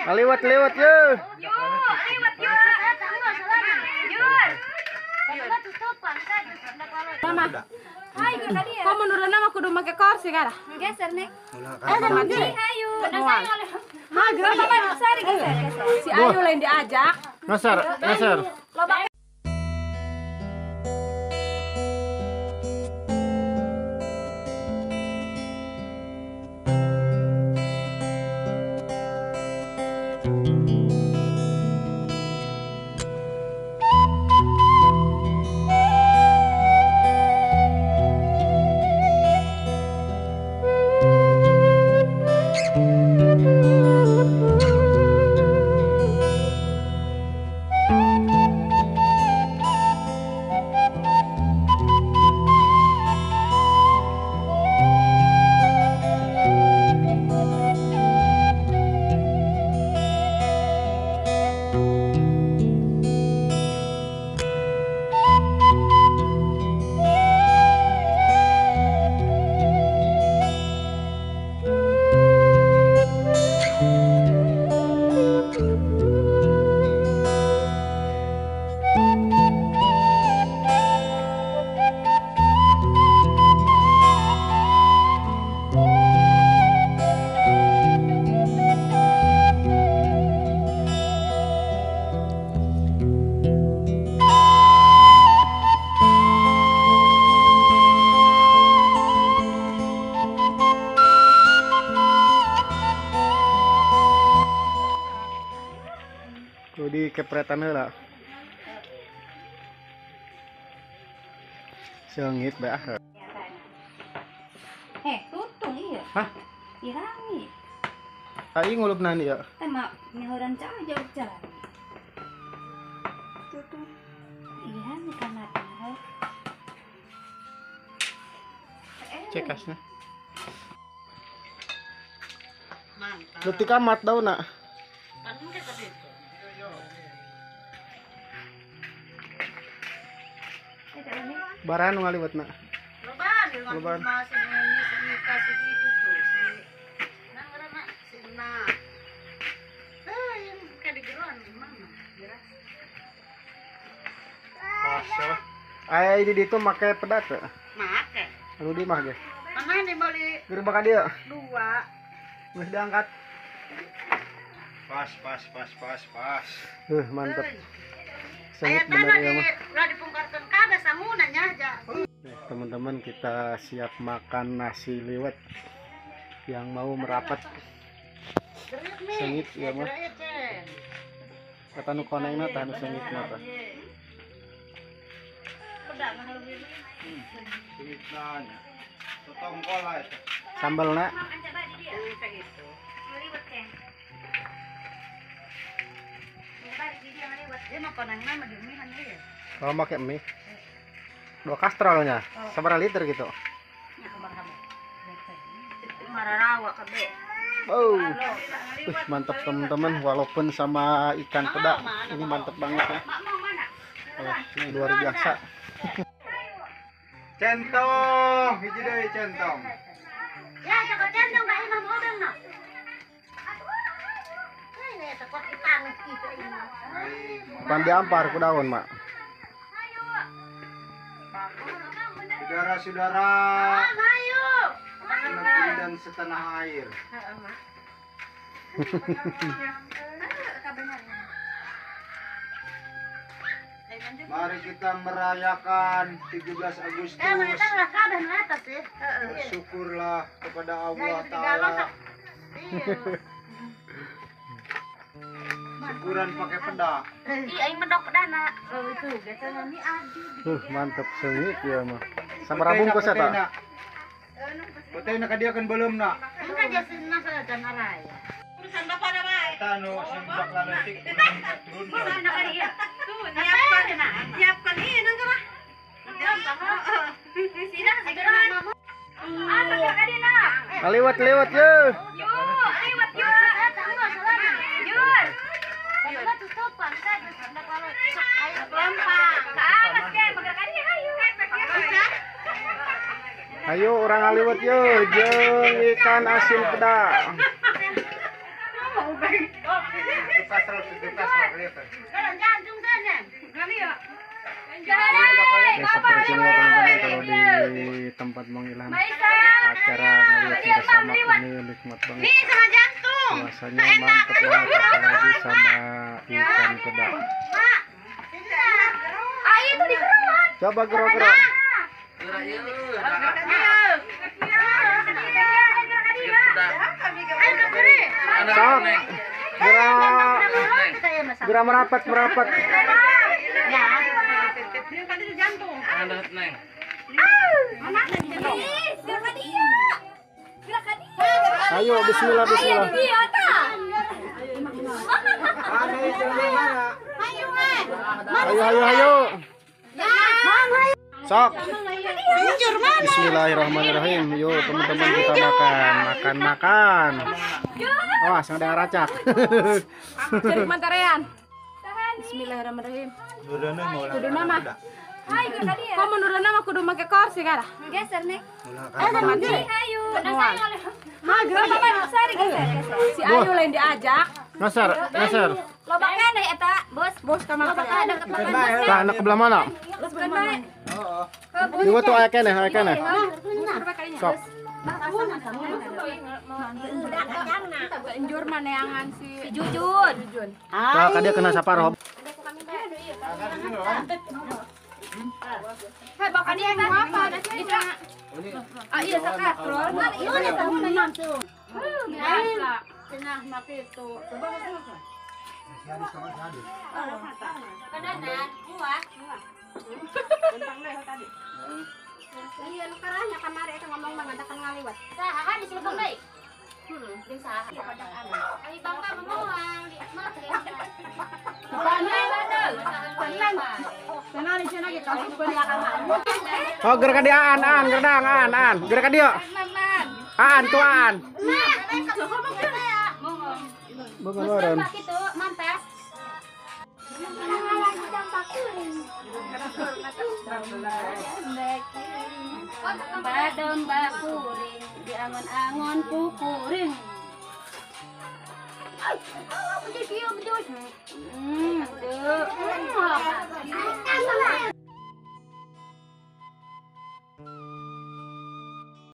Lewat lewat yo. Mama. Hai, kok menurut nama kudu make kursi kara? Geser nih. Ayo. Ha, gerak mama sari geser. Si Ayu lain diajak. Nasar, nasar. Di kepretan lah. Sengit dah. Tutung iya. Hah? Irangi. Ai ngulup nani ya? Tema nyahoran cah jauh jalan. Tutung. Irangi kana tahu. Cek kasnya. Mantap. Detik amat daun nak. Baran ngaliwat nak. Loban. Masih ini kasih itu tuh si nangrana si na. Yang kadigeruan gimana? Masa. Ai di ditu make pedat teh. Make. Anu di mah ge. Mana nih beli Gerbang ka dieu. 2. Geus diangkat. Pas. Mantap. Aya Sengit bener tanah ya di mah. udah dipungkarkeun kada samunanya aja. Teman-teman, kita siap makan nasi liwet yang mau merapat. Sengit ya mah. Kata nu konengna tah nu sengit mah tah. Sengit nanya. Tutong kola itu. Sambalna Dia mah konangna mah dimihan ieu. kalau pakai mie 2 kastrolnya seberapa liter gitu. Nya kumaha. Mararawa kabe. Oh, mantap teman-teman, walaupun sama ikan peda ini mantap banget ya. Mak mau mana? Luar biasa. Centong, hiji deui centong. Ya, cakap centong ka imah model na. Ini takut ikan gitu ini. Pan diampar ku daun, Mak. Saudara-saudara, Ayo. negeri dan setanah air. Mari kita merayakan 17 Agustus. Mereka lah kabeh na atas ya. Bersyukurlah kepada Allah Ta'ala. Syukuran pakai peda. Iya, aing medok pedana. Oh, itu biasanya ini adi. Mantap sengit ya mah. Sabaraha bungkus eta? Potena ka dia kan belum nak. Enggak jasina sa tanaraya. Urusan bapak na bae. Tano simbak laletik turun. Sana ka iya. Tuh, nyiapkan ini nang kana. Sina segera mama. Asa ka dina? Lewat-lewat ye. Yo, lewat yo. Yun. Kalau tutupan ka sana kalau. Ayo gampang. Kaawas kay magkakani ayo. Ayo orang aliwat yo, jeung ikan asin peda. Mau bang. Ya seperti ini teman-teman, kalau di tempat Mang Ilham acara ngeliat bersama ini nikmat banget. Rasanya mantep banget, apalagi sama ikan peda. Ayo tuh dikerot. Coba gerak-gerak. Sok. Gerak merapat. Ayo bismillah. Ayo. Sok. Bismillahirrahmanirrahim. Yuk teman-teman kita makan. Wah, sang ada racak. Jadi mantarean. Bismillahirrahmanirrahim. Kudu nama. Hai, kok menurut nama kudu make kursi gara? Geser nih. Ayo. Gerak Bapak besar geser. Si Ayu lain diajak. Ngeser. Lobaknya deh eta, Bos Kamar ada ketepan. Nah, anak kebelah mana? Juga tuh ayah kene. Sok. Injur mana yangan si Jujun. Nah, dia kena saparoh. Hai, bakal dia mau apa? Iya sekat. Ini tahu menang tuh. Biasa. Cenah make itu. Kadanan, buah. Iya, lu karanya kamari eta ngomong mengadakan ngaliwat. Saha di Silebang deui? Jeung saha? Ai bangka memohang di malah Oh, gerak dia an, gerak dia. An tuan. Bagaimana? Kitu mantas. Badon bakuring di angon-angon kukuring. Betul.